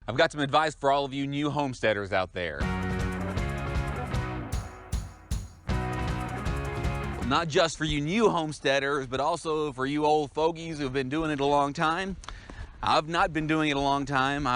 I've got some advice for all of you new homesteaders out there. Not just for you new homesteaders, but also for you old fogies who've been doing it a long time. I've not been doing it a long time.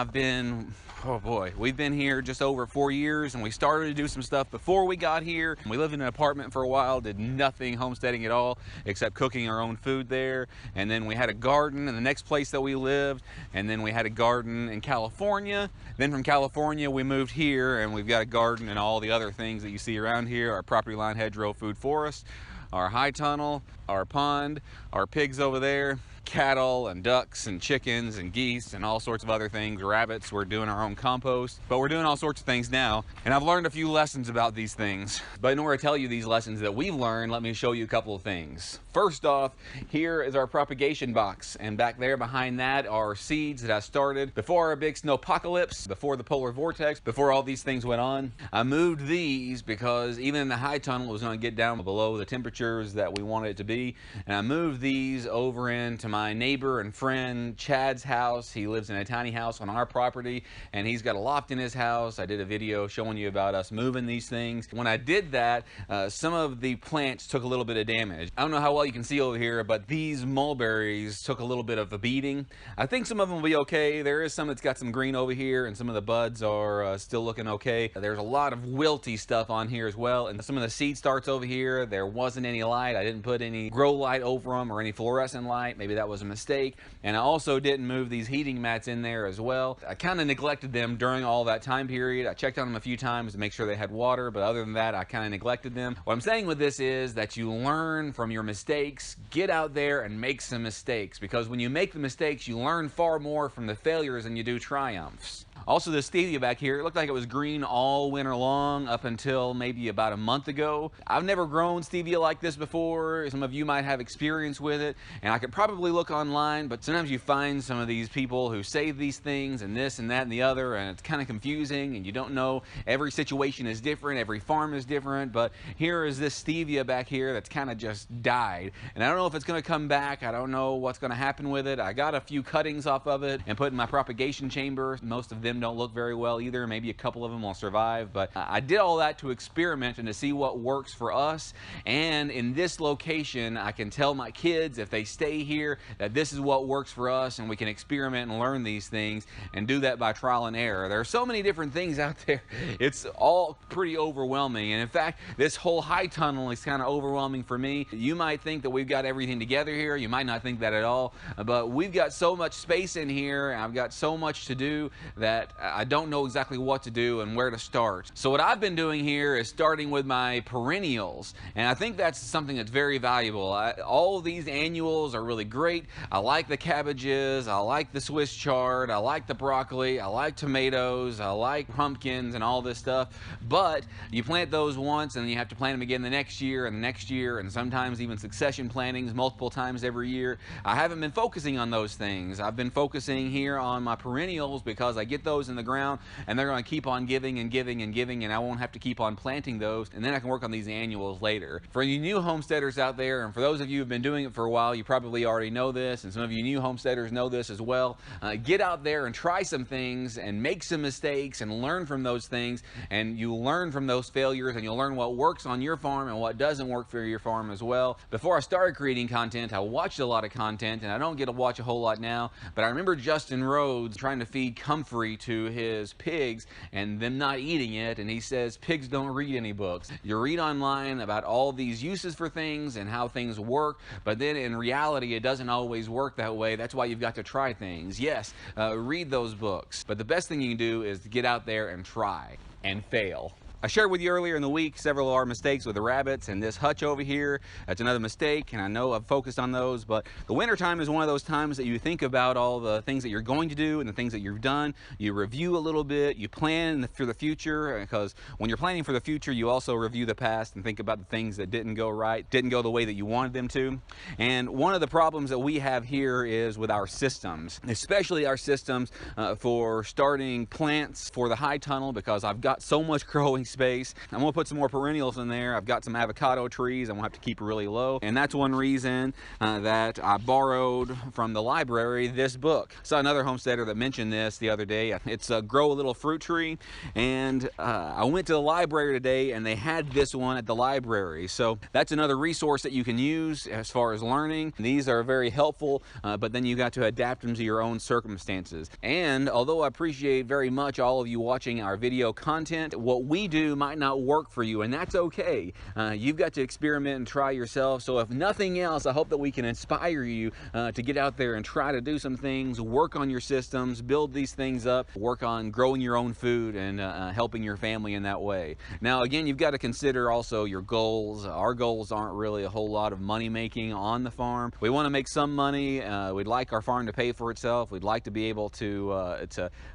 Oh boy, we've been here just over 4 years, and we started to do some stuff before we got here. We lived in an apartment for a while, did nothing homesteading at all, except cooking our own food there. And then we had a garden in the next place that we lived, and then we had a garden in California. Then from California, we moved here, and we've got a garden and all the other things that you see around here, our property line hedgerow food forest, our high tunnel, our pond, our pigs over there, cattle and ducks and chickens and geese and all sorts of other things, rabbits. We're doing our own compost, but we're doing all sorts of things now. And I've learned a few lessons about these things. But in order to tell you these lessons that we've learned, let me show you a couple of things. First off, here is our propagation box. And back there behind that are seeds that I started before our big snowpocalypse, before the polar vortex, before all these things went on. I moved these because even in the high tunnel, it was going to get down below the temperatures that we wanted it to be. And I moved these over into my neighbor and friend Chad's house. He lives in a tiny house on our property, and he's got a loft in his house. I did a video showing you about us moving these things. When I did that, some of the plants took a little bit of damage. I don't know how well you can see over here, but these mulberries took a little bit of a beating. I think some of them will be okay. There is some that's got some green over here, and some of the buds are still looking okay. There's a lot of wilty stuff on here as well, and some of the seed starts over here, there wasn't any light. I didn't put any grow light over them or any fluorescent light. Maybe that was a mistake. And I also didn't move these heating mats in there as well. I kind of neglected them during all that time period. I checked on them a few times to make sure they had water, but other than that, I kind of neglected them. What I'm saying with this is that you learn from your mistakes. Get out there and make some mistakes, because when you make the mistakes, you learn far more from the failures than you do triumphs. Also, this stevia back here, it looked like it was green all winter long up until maybe about a month ago. I've never grown stevia like this before. Some of you might have experience with it, and I could probably look online, but sometimes you find some of these people who say these things and this and that and the other, and it's kind of confusing, and you don't know. Every situation is different, every farm is different, but here is this stevia back here that's kind of just died, and I don't know if it's going to come back. I don't know what's going to happen with it. I got a few cuttings off of it and put in my propagation chamber. Most of them don't look very well either. Maybe a couple of them will survive, but I did all that to experiment and to see what works for us. And in this location, I can tell my kids, if they stay here, that this is what works for us, and we can experiment and learn these things and do that by trial and error. There are so many different things out there. It's all pretty overwhelming. And in fact, this whole high tunnel is kind of overwhelming for me. You might think that we've got everything together here. You might not think that at all, but we've got so much space in here, and I've got so much to do that I don't know exactly what to do and where to start. So what I've been doing here is starting with my perennials, and I think that's something that's very valuable. All of these annuals are really great. I like the cabbages, I like the Swiss chard, I like the broccoli, I like tomatoes, I like pumpkins and all this stuff, but you plant those once and you have to plant them again the next year and the next year, and sometimes even succession plantings multiple times every year. I haven't been focusing on those things. I've been focusing here on my perennials because I get those in the ground and they're going to keep on giving and giving and giving, and I won't have to keep on planting those, and then I can work on these annuals later. For you new homesteaders out there, and for those of you who've been doing it for a while, you probably already know this, and some of you new homesteaders know this as well. Get out there and try some things and make some mistakes and learn from those things, and you learn from those failures, and you'll learn what works on your farm and what doesn't work for your farm as well. Before I started creating content, I watched a lot of content, and I don't get to watch a whole lot now, but I remember Justin Rhodes trying to feed comfrey to his pigs and them not eating it, and he says pigs don't read any books. You read online about all these uses for things and how things work, but then in reality it doesn't always work that way. That's why you've got to try things. Yes, read those books, but the best thing you can do is to get out there and try and fail. I shared with you earlier in the week several of our mistakes with the rabbits, and this hutch over here, that's another mistake, and I know I've focused on those, but the winter time is one of those times that you think about all the things that you're going to do and the things that you've done. You review a little bit, you plan for the future, because when you're planning for the future, you also review the past and think about the things that didn't go right, didn't go the way that you wanted them to. And one of the problems that we have here is with our systems, especially our systems for starting plants for the high tunnel, because I've got so much growing space. I'm gonna put some more perennials in there. I've got some avocado trees I'm gonna have to keep really low, and that's one reason that I borrowed from the library this book. Saw another homesteader that mentioned this the other day. It's Grow a Little Fruit Tree, and I went to the library today and they had this one at the library. So that's another resource that you can use as far as learning. These are very helpful, but then you got to adapt them to your own circumstances. And although I appreciate very much all of you watching our video content, what we do might not work for you, and that's okay. You've got to experiment and try yourself. So if nothing else, I hope that we can inspire you to get out there and try to do some things, work on your systems, build these things up, work on growing your own food and helping your family in that way. Now again, you've got to consider also your goals. Our goals aren't really a whole lot of money making on the farm. We want to make some money. We'd like our farm to pay for itself. We'd like to be able to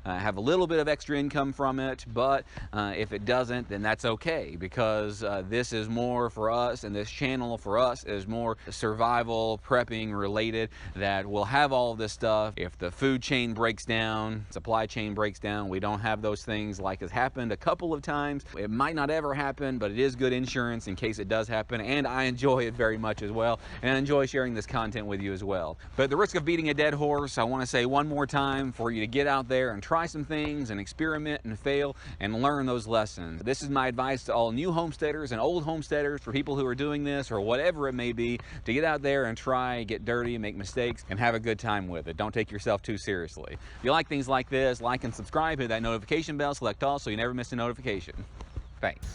have a little bit of extra income from it, but if it doesn't, then that's okay, because this is more for us, and this channel for us is more survival prepping related, that we'll have all of this stuff. If the food chain breaks down, supply chain breaks down, we don't have those things like has happened a couple of times. It might not ever happen, but it is good insurance in case it does happen, and I enjoy it very much as well, and I enjoy sharing this content with you as well. But at the risk of beating a dead horse, I want to say one more time for you to get out there and try some things and experiment and fail and learn those lessons. This is my advice to all new homesteaders and old homesteaders, for people who are doing this or whatever it may be, to get out there and try, get dirty, make mistakes, and have a good time with it. Don't take yourself too seriously. If you like things like this, like and subscribe, hit that notification bell, select all so you never miss a notification. Thanks.